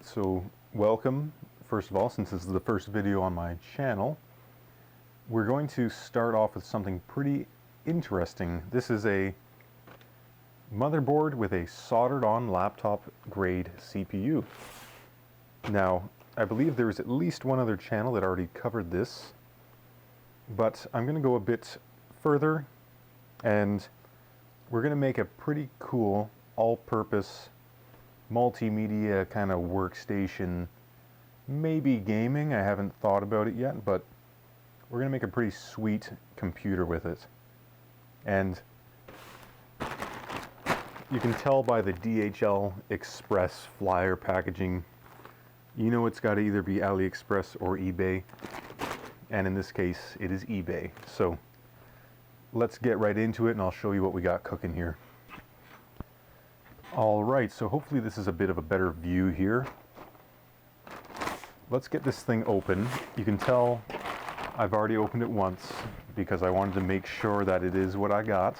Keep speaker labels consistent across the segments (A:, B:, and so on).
A: So welcome, first of all, since this is the first video on my channel. We're going to start off with something pretty interesting. This is a motherboard with a soldered on laptop grade CPU. Now, I believe there is at least one other channel that already covered this, but I'm going to go a bit further and we're going to make a pretty cool all-purpose multimedia kind of workstation, maybe gaming. I haven't thought about it yet, but we're going to make a pretty sweet computer with it. And you can tell by the DHL Express flyer packaging, you know it's got to either be AliExpress or eBay, and in this case it is eBay. So let's get right into it and I'll show you what we got cooking here. Alright, so hopefully this is a bit of a better view here. Let's get this thing open. You can tell I've already opened it once because I wanted to make sure that it is what I got.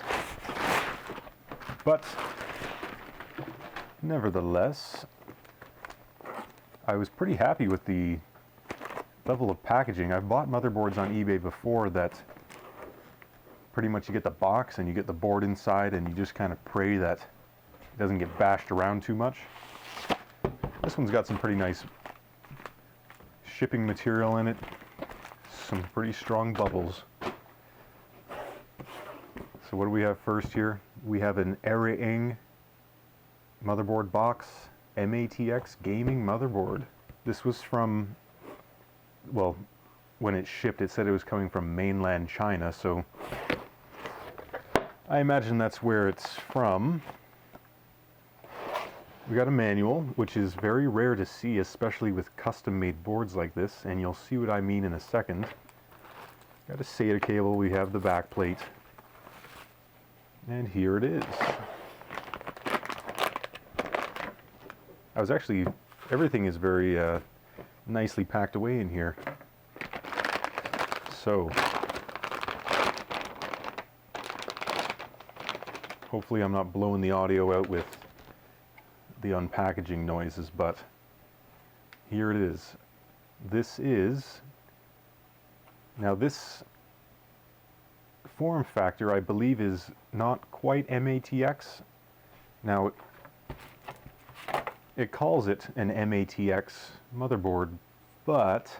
A: But nevertheless, I was pretty happy with the level of packaging. I've bought motherboards on eBay before that pretty much you get the box and you get the board inside and you just kind of pray that it doesn't get bashed around too much. This one's got some pretty nice shipping material in it, some pretty strong bubbles. So what do we have first here? We have an Airing motherboard box, MATX gaming motherboard. This was from, well, when it shipped it said it was coming from mainland China, so I imagine that's where it's from. We got a manual, which is very rare to see, especially with custom-made boards like this, and you'll see what I mean in a second. Got a SATA cable, we have the back plate, and here it is. Everything is very nicely packed away in here. So, hopefully I'm not blowing the audio out with the unpackaging noises, but here it is. Now this form factor I believe is not quite MATX. Now it calls it an MATX motherboard, but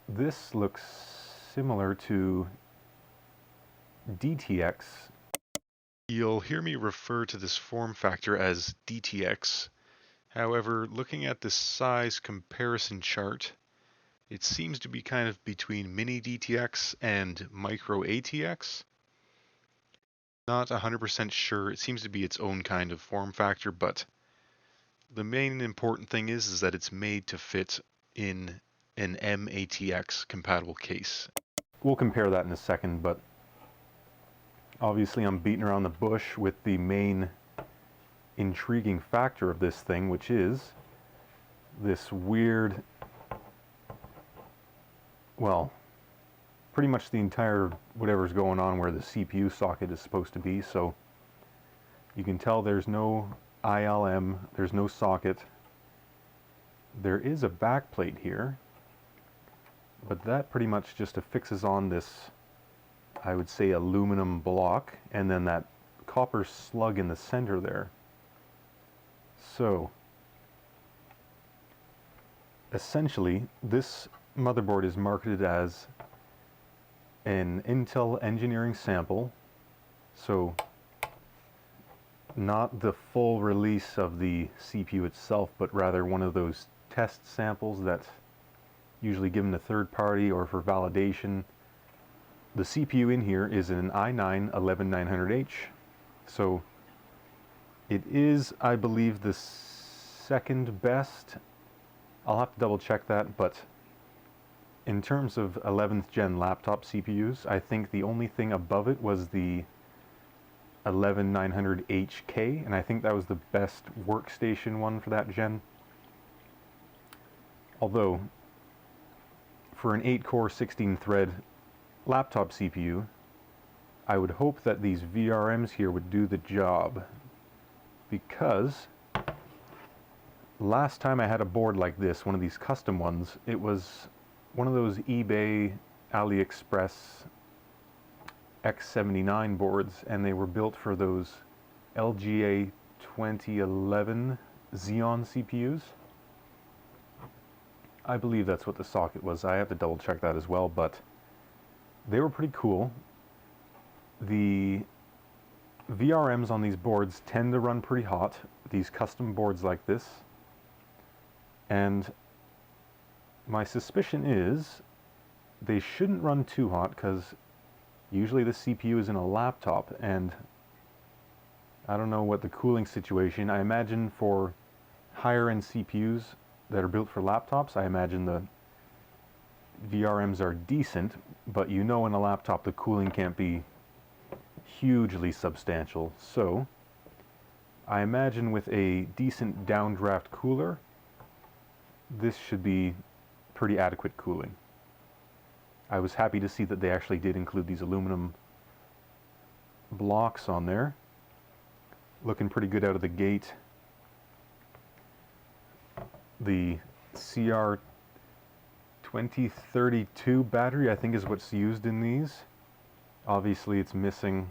A: this looks similar to DTX. You'll hear me refer to this form factor as DTX. However, looking at the size comparison chart, it seems to be kind of between mini DTX and micro ATX. Not 100% sure. It seems to be its own kind of form factor, but the main important thing is that it's made to fit in an MATX compatible case. We'll compare that in a second, but obviously I'm beating around the bush with the main intriguing factor of this thing, which is this weird, well, pretty much the entire whatever's going on where the CPU socket is supposed to be. So you can tell there's no ILM, there's no socket. There is a back plate here, but that pretty much just affixes on this, I would say, aluminum block, and then that copper slug in the center there. So essentially this motherboard is marketed as an Intel engineering sample, so not the full release of the CPU itself, but rather one of those test samples that's usually given to third party or for validation. The CPU in here is an i9-11900H, so it is, I believe, the second best. I'll have to double check that, but in terms of 11th gen laptop CPUs, I think the only thing above it was the 11900HK, and I think that was the best workstation one for that gen. Although, for an 8-core 16-thread laptop CPU, I would hope that these VRMs here would do the job.
B: because last time I had a board like this, one of these custom ones, it was one of those eBay, AliExpress X79 boards, and they were built for those LGA 2011 Xeon CPUs. I believe that's what the socket was. I have to double check that as well, but they were pretty cool. The VRMs on these boards tend to run pretty hot, these custom boards like this, and my suspicion is they shouldn't run too hot because usually the CPU is in a laptop, and I don't know what the cooling situation. I imagine for higher end CPUs that are built for laptops, I imagine the VRMs are decent, but you know in a laptop the cooling can't be hugely substantial. So I imagine with a decent downdraft cooler, this should be pretty adequate cooling. I was happy to see that they actually did include these aluminum blocks on there. Looking pretty good out of the gate. The CR2032 battery, I think, is what's used in these. Obviously it's missing.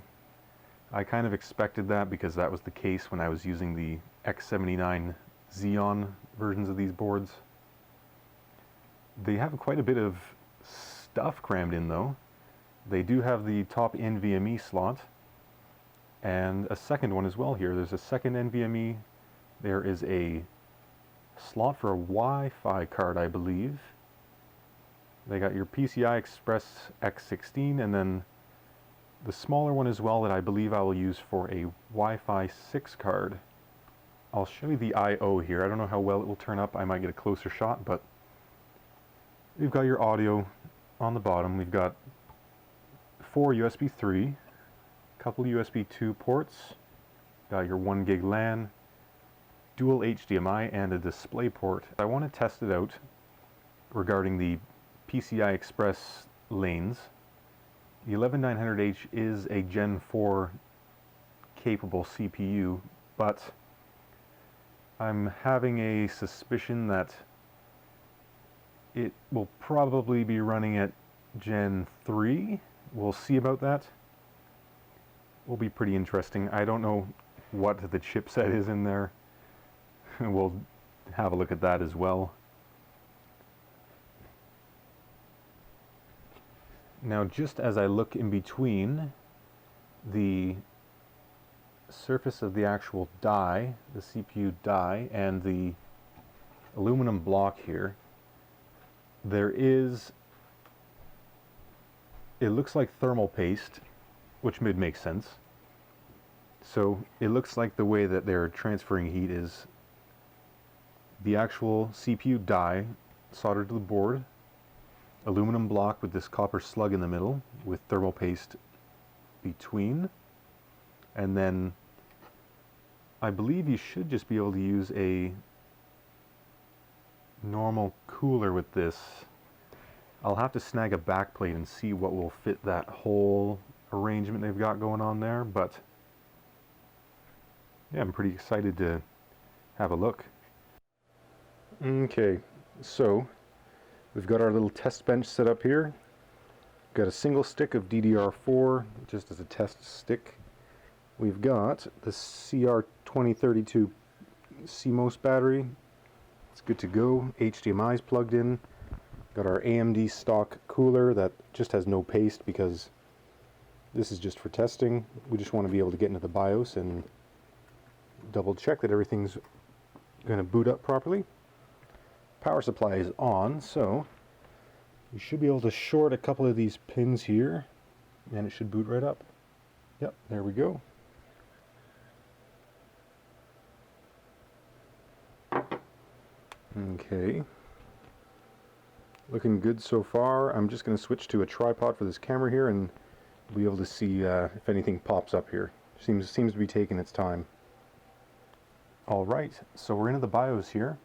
B: I kind of expected that because that was the case when I was using the X79 Xeon versions of these boards. They have quite a bit of stuff crammed in though. They do have the top NVMe slot and a second one as well here. There's a second NVMe. There is a slot for a Wi-Fi card, I believe. They got your PCI Express X16 and then the smaller one as well that I believe I will use for a Wi-Fi 6 card. I'll show you the I/O here. I don't know how well it will turn up. I might get a closer shot, but we've got your audio on the bottom. We've got 4 USB 3, a couple USB 2 ports, got your 1 gig LAN, dual HDMI, and a display port. I want to test it out regarding the PCI Express lanes. The 11900H is a Gen 4 capable CPU, but I'm having a suspicion that it will probably be running at Gen 3. We'll see about that. Will be pretty interesting. I don't know what the chipset is in there. We'll have a look at that as well. Now, just as I look in between the surface of the actual die, the CPU die, and the aluminum block here, there is, it looks like thermal paste, which would make sense. So it looks like the way that they're transferring heat is the actual CPU die soldered to the board, aluminum block with this copper slug in the middle with thermal paste between, and then I believe you should just be able to use a normal cooler with this. I'll have to snag a backplate and see what will fit that whole arrangement they've got going on there, but yeah, I'm pretty excited to have a look. Okay, so we've got our little test bench set up here. Got a single stick of DDR4 just as a test stick. We've got the CR2032 CMOS battery. It's good to go. HDMI is plugged in. Got our AMD stock cooler that just has no paste because this is just for testing. We just want to be able to get into the BIOS and double check that everything's going to boot up properly. Power supply is on, so you should be able to short a couple of these pins here and it should boot right up. Yep, there we go. Okay, looking good so far. I'm just going to switch to a tripod for this camera here and be able to see if anything pops up here. Seems to be taking its time. Alright, so we're into the BIOS here.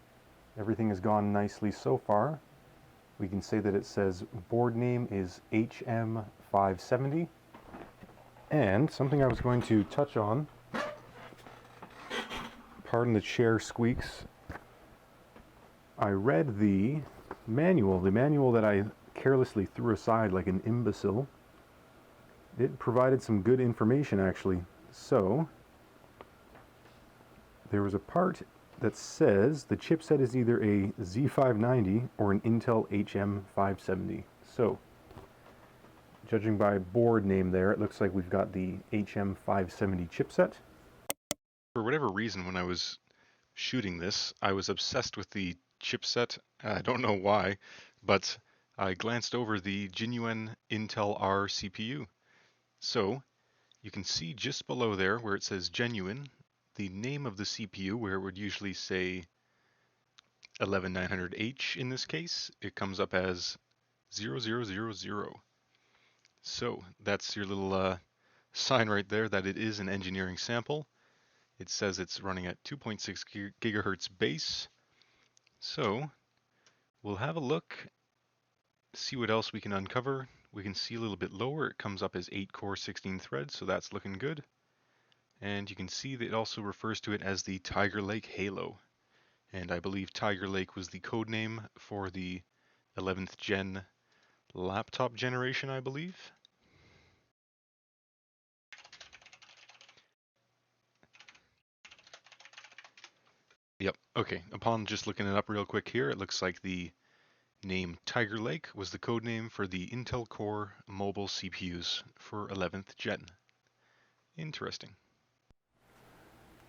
B: Everything has gone nicely so far. We can say that it says board name is HM570. And something I was going to touch on Pardon the chair squeaks. I read the manual that I carelessly threw aside like an imbecile. It provided some good information actually. So, there was a part that says the chipset is either a Z590 or an Intel HM570. So, judging by board name there, it looks like we've got the HM570 chipset.
A: For whatever reason, when I was shooting this, I was obsessed with the chipset. I don't know why, but I glanced over the genuine Intel R CPU. So you can see just below there where it says genuine, the name of the CPU, where it would usually say 11900H in this case, it comes up as 0000. So that's your little sign right there that it is an engineering sample. It says it's running at 2.6 gigahertz base. So we'll have a look, see what else we can uncover. We can see a little bit lower, it comes up as 8 core 16 threads, so that's looking good. And you can see that it also refers to it as the Tiger Lake Halo. And I believe Tiger Lake was the code name for the 11th gen laptop generation, I believe. Yep, okay. Upon just looking it up real quick here, it looks like the name Tiger Lake was the code name for the Intel Core mobile CPUs for 11th gen. Interesting.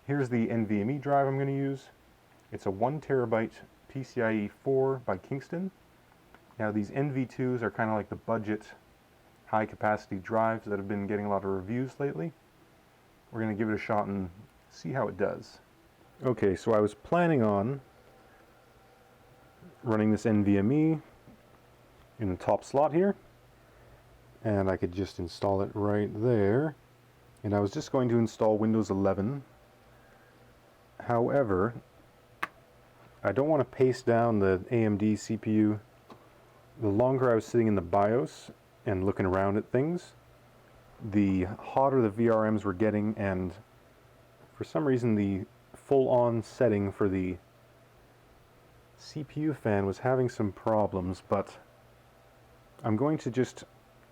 B: Here's the NVMe drive I'm going to use. It's a 1 terabyte PCIe 4 by Kingston. Now these NV2s are kind of like the budget high capacity drives that have been getting a lot of reviews lately. We're going to give it a shot and see how it does. Okay, so I was planning on running this NVMe in the top slot here, and I could just install it right there, and I was just going to install Windows 11. However, I don't want to paste down the AMD CPU. The longer I was sitting in the BIOS and looking around at things, the hotter the VRMs were getting, and for some reason the full-on setting for the CPU fan was having some problems, but I'm going to just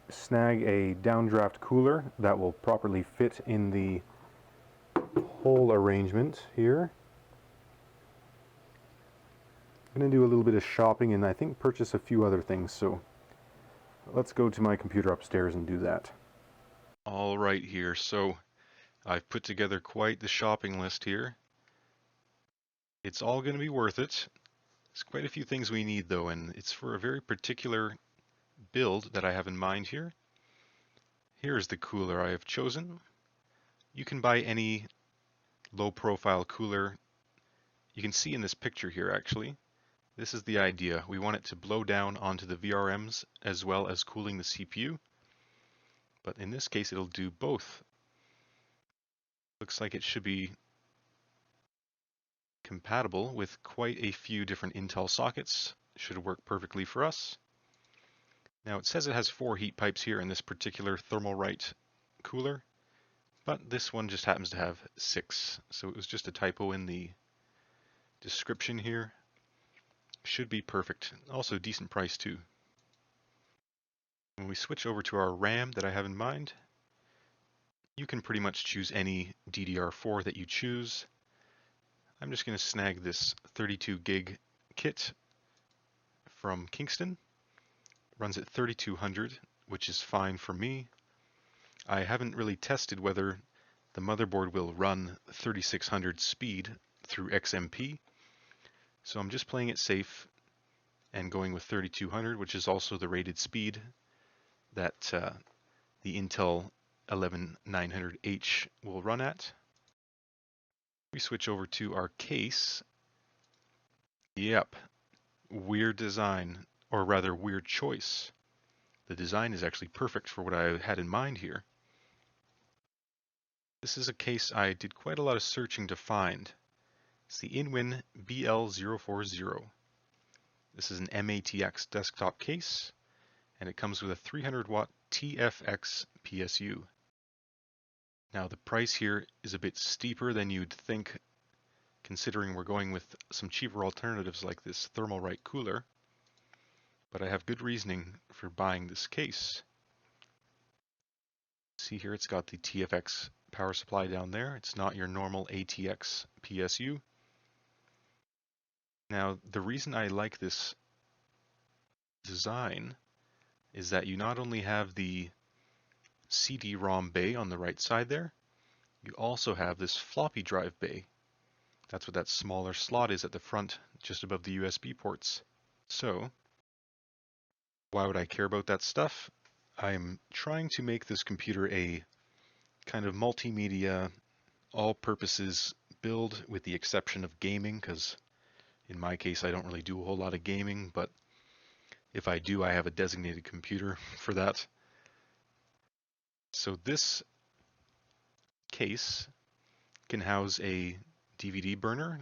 B: snag a downdraft cooler that will properly fit in the hole arrangement here. I'm going to do a little bit of shopping and I think purchase a few other things, so let's go to my computer upstairs and do that.
A: All right here, so I've put together quite the shopping list here. It's all going to be worth it. There's quite a few things we need though, and it's for a very particular build that I have in mind here. Here's the cooler I have chosen. You can buy any low profile cooler. You can see in this picture here actually. This is the idea. We want it to blow down onto the VRMs as well as cooling the CPU. But in this case it'll do both. Looks like it should be compatible with quite a few different Intel sockets. Should work perfectly for us. Now it says it has 4 heat pipes here in this particular Thermalright cooler, but this one just happens to have 6. So it was just a typo in the description here. Should be perfect. Also decent price too. When we switch over to our RAM that I have in mind, you can pretty much choose any DDR4 that you choose. I'm just going to snag this 32 gig kit from Kingston. Runs at 3200, which is fine for me. I haven't really tested whether the motherboard will run 3600 speed through XMP, so I'm just playing it safe and going with 3200, which is also the rated speed that the Intel 11900H will run at. We switch over to our case. Yep, weird design, or rather weird choice. The design is actually perfect for what I had in mind here. This is a case I did quite a lot of searching to find. It's the Inwin BL040. This is an MATX desktop case, and it comes with a 300 watt TFX PSU. Now the price here is a bit steeper than you'd think considering we're going with some cheaper alternatives like this Thermalright cooler. But I have good reasoning for buying this case. See here, it's got the TFX power supply down there. It's not your normal ATX PSU. Now, the reason I like this design is that you not only have the CD-ROM bay on the right side there, you also have this floppy drive bay. That's what that smaller slot is at the front, just above the USB ports. So, why would I care about that stuff? I'm trying to make this computer a kind of multimedia, all-purposes build with the exception of gaming, because in my case I don't really do a whole lot of gaming, but if I do, I have a designated computer for that. So this case can house a DVD burner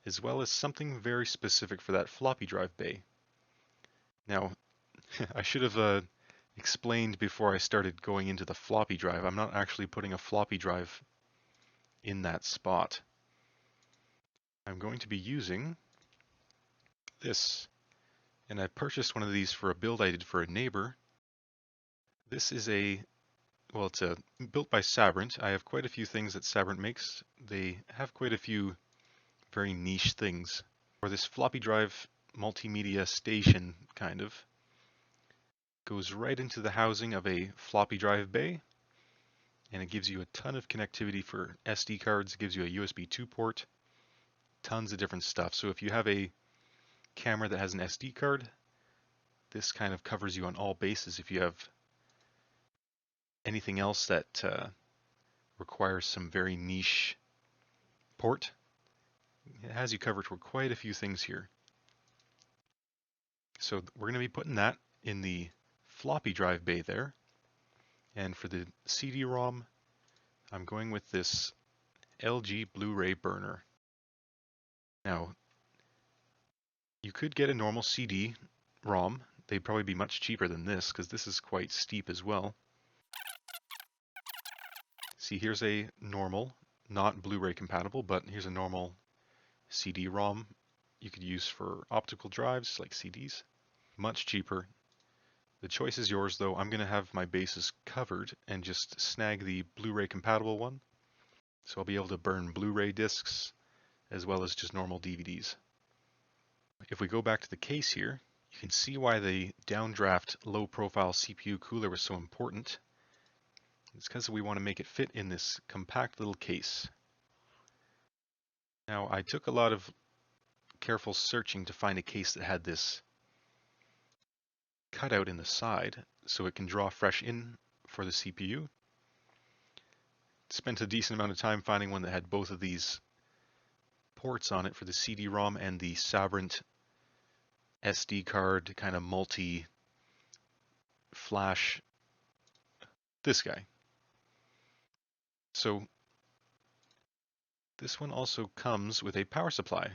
A: as well as something very specific for that floppy drive bay. Now, I should have explained before I started going into the floppy drive. I'm not actually putting a floppy drive in that spot. I'm going to be using this, and I purchased one of these for a build I did for a neighbor. This is it's built by Sabrent. I have quite a few things that Sabrent makes. They have quite a few very niche things. For this floppy drive multimedia station, kind of, goes right into the housing of a floppy drive bay, and it gives you a ton of connectivity for SD cards. It gives you a USB 2 port, tons of different stuff. So if you have a camera that has an SD card, this kind of covers you on all bases. If you have anything else that requires some very niche port, it has you covered for quite a few things here. So we're going to be putting that in the floppy drive bay there. And for the CD-ROM, I'm going with this LG Blu-ray burner. Now, you could get a normal CD-ROM. They'd probably be much cheaper than this because this is quite steep as well. See, here's a normal, not Blu-ray compatible, but here's a normal CD-ROM you could use for optical drives like CDs. Much cheaper. The choice is yours though. I'm going to have my bases covered and just snag the Blu-ray compatible one. So I'll be able to burn Blu-ray discs as well as just normal DVDs. If we go back to the case here, you can see why the downdraft low profile CPU cooler was so important. It's because we want to make it fit in this compact little case. Now, I took a lot of careful searching to find a case that had this cutout in the side so it can draw fresh in for the CPU. Spent a decent amount of time finding one that had both of these ports on it for the CD-ROM and the Sabrent SD card kind of multi-flash, this guy. So this one also comes with a power supply.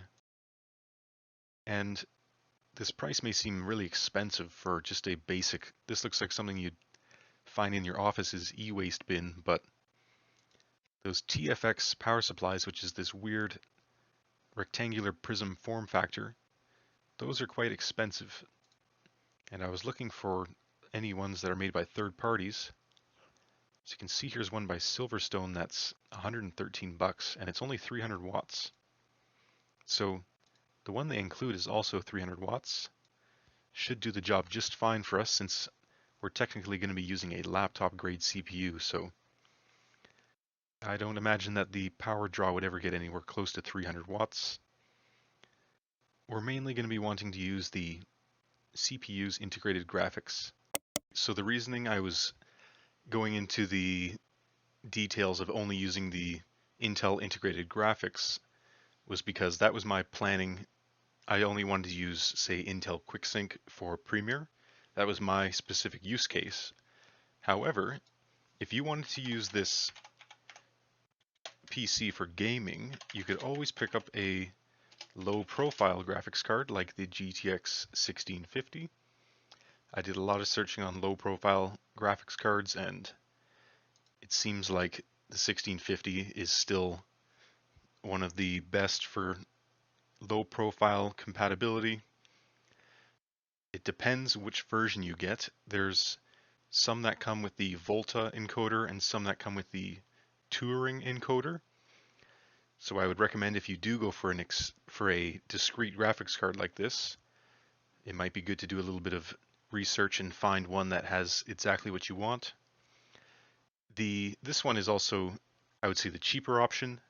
A: And this price may seem really expensive for just a basic, this looks like something you'd find in your office's e-waste bin, but those TFX power supplies, which is this weird rectangular prism form factor, those are quite expensive. And I was looking for any ones that are made by third parties. So you can see here's one by Silverstone that's 113 bucks and it's only 300 watts. So the one they include is also 300 watts. Should do the job just fine for us since we're technically going to be using a laptop grade CPU, so I don't imagine that the power draw would ever get anywhere close to 300 watts. We're mainly going to be wanting to use the CPU's integrated graphics. So the reasoning I was going into the details of only using the Intel integrated graphics was because that was my planning. I only wanted to use, say, Intel QuickSync for Premiere. That was my specific use case. However, if you wanted to use this PC for gaming, you could always pick up a low profile graphics card like the GTX 1650. I did a lot of searching on low profile graphics cards and it seems like the 1650 is still one of the best for low profile compatibility. It depends which version you get. There's some that come with the Volta encoder and some that come with the Touring encoder. So I would recommend if you do go for a discrete graphics card like this, it might be good to do a little bit of research and find one that has exactly what you want. This one is also, I would say, the cheaper option.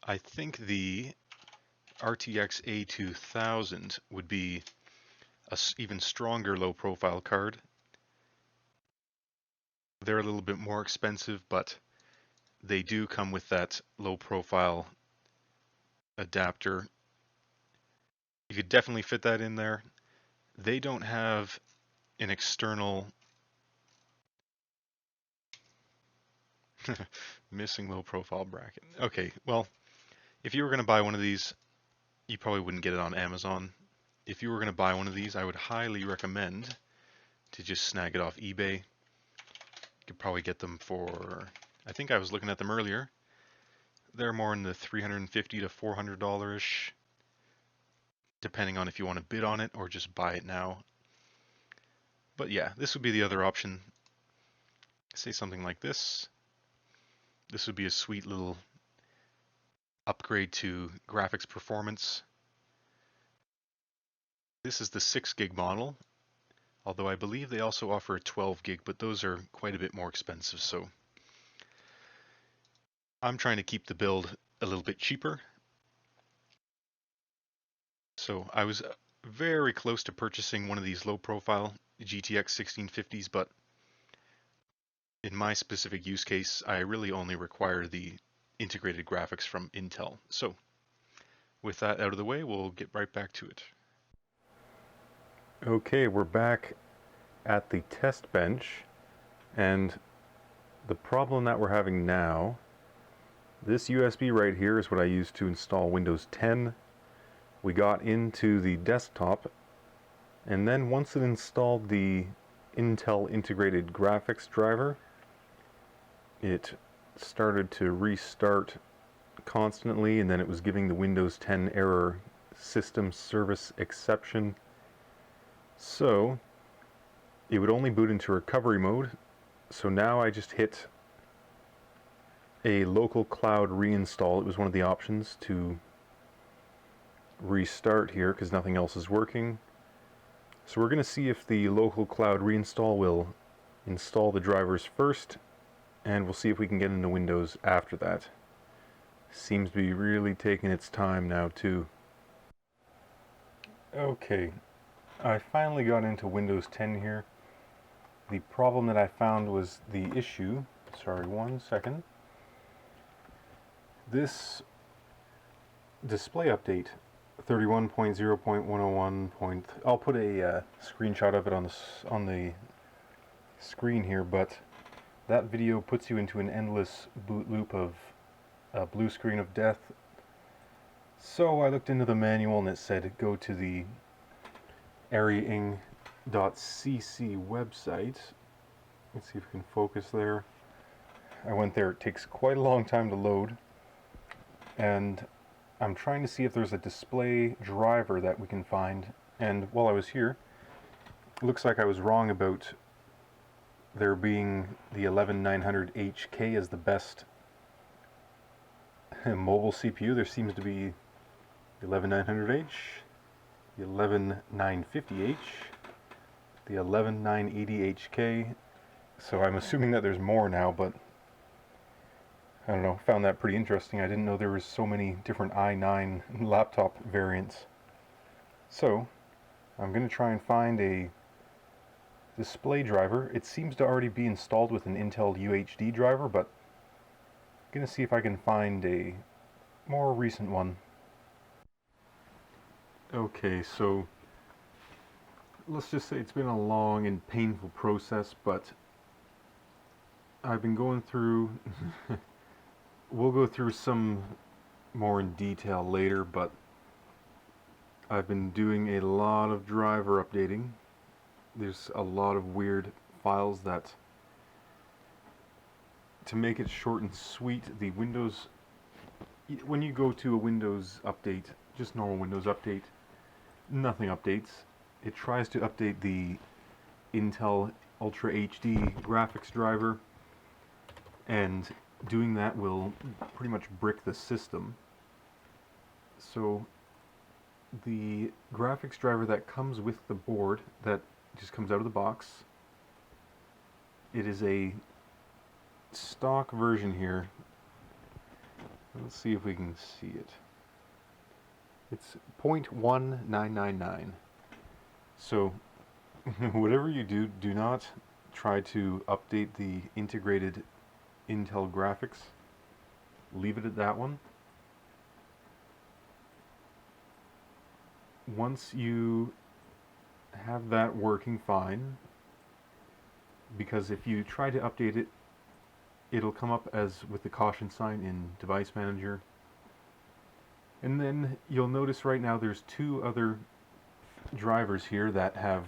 A: I think the RTX A2000 would be a even stronger low profile card. They're a little bit more expensive, but they do come with that low profile adapter. You could definitely fit that in there. They don't have an external missing low profile bracket. Okay, well, if you were going to buy one of these, you probably wouldn't get it on Amazon. If you were going to buy one of these, I would highly recommend to just snag it off eBay. You could probably get them for, I think I was looking at them earlier. They're more in the $350 to $400-ish, depending on if you want to bid on it or just buy it now. But yeah, this would be the other option. Say something like this. This would be a sweet little upgrade to graphics performance. This is the 6 gig model, although I believe they also offer a 12 gig, but those are quite a bit more expensive, so I'm trying to keep the build a little bit cheaper. So I was very close to purchasing one of these low profile GTX 1650s, but in my specific use case, I really only require the integrated graphics from Intel. So with that out of the way, we'll get right back to it.
B: Okay, we're back at the test bench, and the problem that we're having now, this USB right here is what I used to install Windows 10. We got into the desktop, and then once it installed the Intel integrated graphics driver, it started to restart constantly, and then it was giving the Windows 10 error, system service exception. So it would only boot into recovery mode. So now I just hit a local cloud reinstall. It was one of the options to restart here because nothing else is working. So we're going to see if the local cloud reinstall will install the drivers first, and we'll see if we can get into Windows after that. Seems to be really taking its time now too. Okay, I finally got into Windows 10 here. The problem that I found was the issue, sorry, 1 second. This display update 31.0.101. I'll put a screenshot of it on the screen here, but that video puts you into an endless boot loop of a blue screen of death. So I looked into the manual and it said go to the areaing.cc website. Let's see if we can focus there. I went there. It takes quite a long time to load, and I'm trying to see if there's a display driver that we can find. And while I was here, it looks like I was wrong about there being the 11900HK as the best mobile CPU. There seems to be the 11900H, the 11950H, the 11980HK. So I'm assuming that there's more now, but I don't know, found that pretty interesting. I didn't know there was so many different i9 laptop variants. So I'm going to try and find a display driver. It seems to already be installed with an Intel UHD driver, but I'm going to see if I can find a more recent one. Okay, so let's just say it's been a long and painful process, but I've been going through we'll go through some more in detail later, but I've been doing a lot of driver updating. There's a lot of weird files that, to make it short and sweet, the Windows when you go to a Windows update, just normal Windows update, nothing updates. It tries to update the Intel Ultra HD graphics driver, and doing that will pretty much brick the system. So the graphics driver that comes with the board, that just comes out of the box, it is a stock version here. Let's see if we can see it. It's 0.1999. So whatever you do, do not try to update the integrated Intel graphics. Leave it at that one. Once you have that working fine, because if you try to update it, it'll come up as with the caution sign in Device Manager. And then you'll notice right now there's two other drivers here that have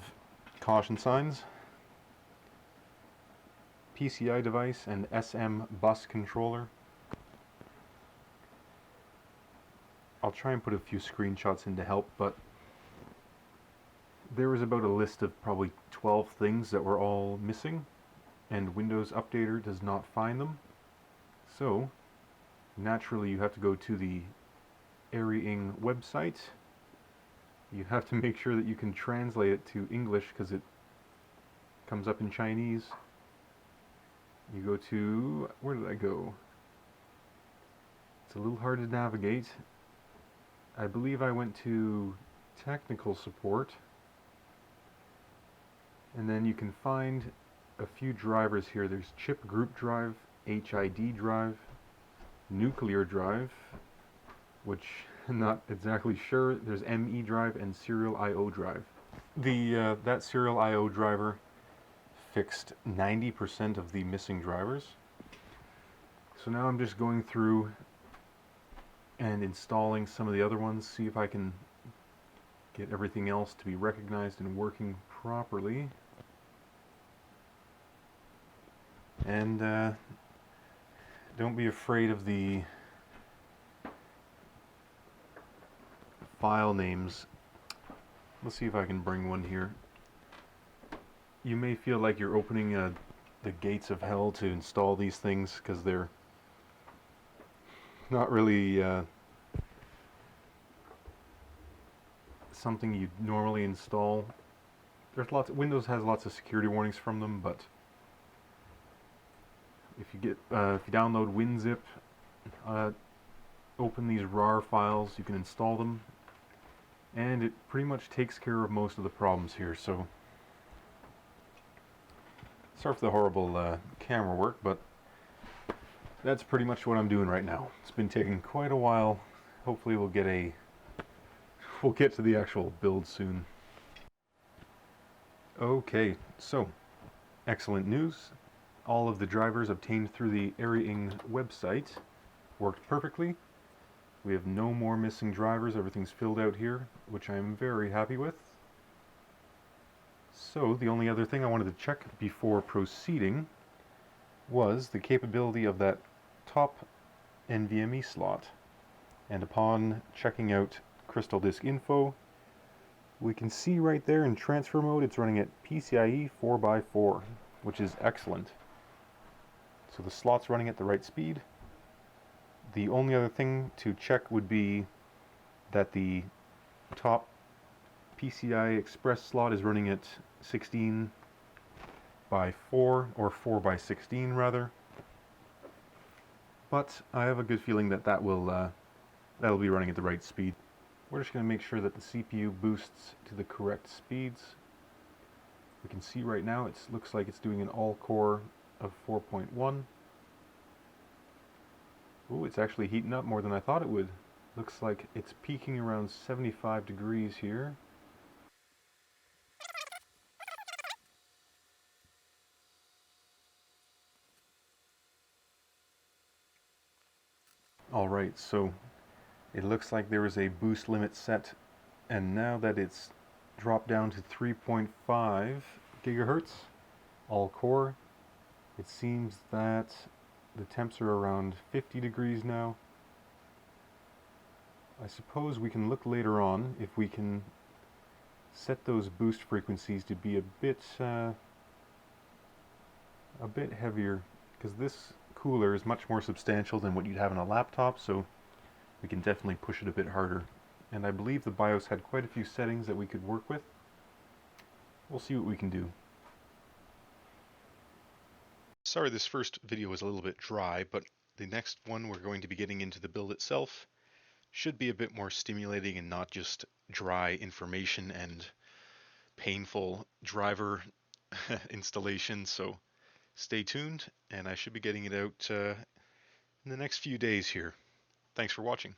B: caution signs. PCI device and SM bus controller. I'll try and put a few screenshots in to help, but there was about a list of probably 12 things that were all missing, and Windows Updater does not find them. So naturally you have to go to the ARRIing website. You have to make sure that you can translate it to English because it comes up in Chinese. You go to, where did I go? It's a little hard to navigate. I believe I went to technical support, and then you can find a few drivers here. There's chip group drive, HID drive, nuclear drive, which I'm not exactly sure. There's ME drive and serial IO drive. That serial IO driver fixed 90% of the missing drivers. So now I'm just going through and installing some of the other ones, see if I can get everything else to be recognized and working properly. And don't be afraid of the file names. Let's see if I can bring one here. You may feel like you're opening the gates of hell to install these things because they're not really something you'd normally install. There's Windows has lots of security warnings from them, but if you download WinZip, open these RAR files, you can install them, and it pretty much takes care of most of the problems here. So sorry for the horrible camera work, but that's pretty much what I'm doing right now. It's been taking quite a while. Hopefully we'll get to the actual build soon. Okay, so excellent news. All of the drivers obtained through the ARRIing website worked perfectly. We have no more missing drivers. Everything's filled out here, which I'm very happy with. So the only other thing I wanted to check before proceeding was the capability of that top NVMe slot. And upon checking out Crystal Disk Info, we can see right there in transfer mode it's running at PCIe 4x4, which is excellent. So the slot's running at the right speed. The only other thing to check would be that the top PCI Express slot is running at 16 by 4 or 4 by 16 rather. But I have a good feeling that that'll be running at the right speed. We're just going to make sure that the CPU boosts to the correct speeds. We can see right now it looks like it's doing an all-core of 4.1. Ooh, it's actually heating up more than I thought it would. Looks like it's peaking around 75 degrees here. Alright, so it looks like there was a boost limit set, and now that it's dropped down to 3.5 gigahertz all core, it seems that the temps are around 50 degrees now. I suppose we can look later on if we can set those boost frequencies to be a bit heavier, because this cooler is much more substantial than what you'd have on a laptop, so we can definitely push it a bit harder. And I believe the BIOS had quite a few settings that we could work with. We'll see what we can do.
A: Sorry this first video was a little bit dry, but the next one we're going to be getting into the build itself should be a bit more stimulating and not just dry information and painful driver installation. So stay tuned, and I should be getting it out in the next few days here. Thanks for watching.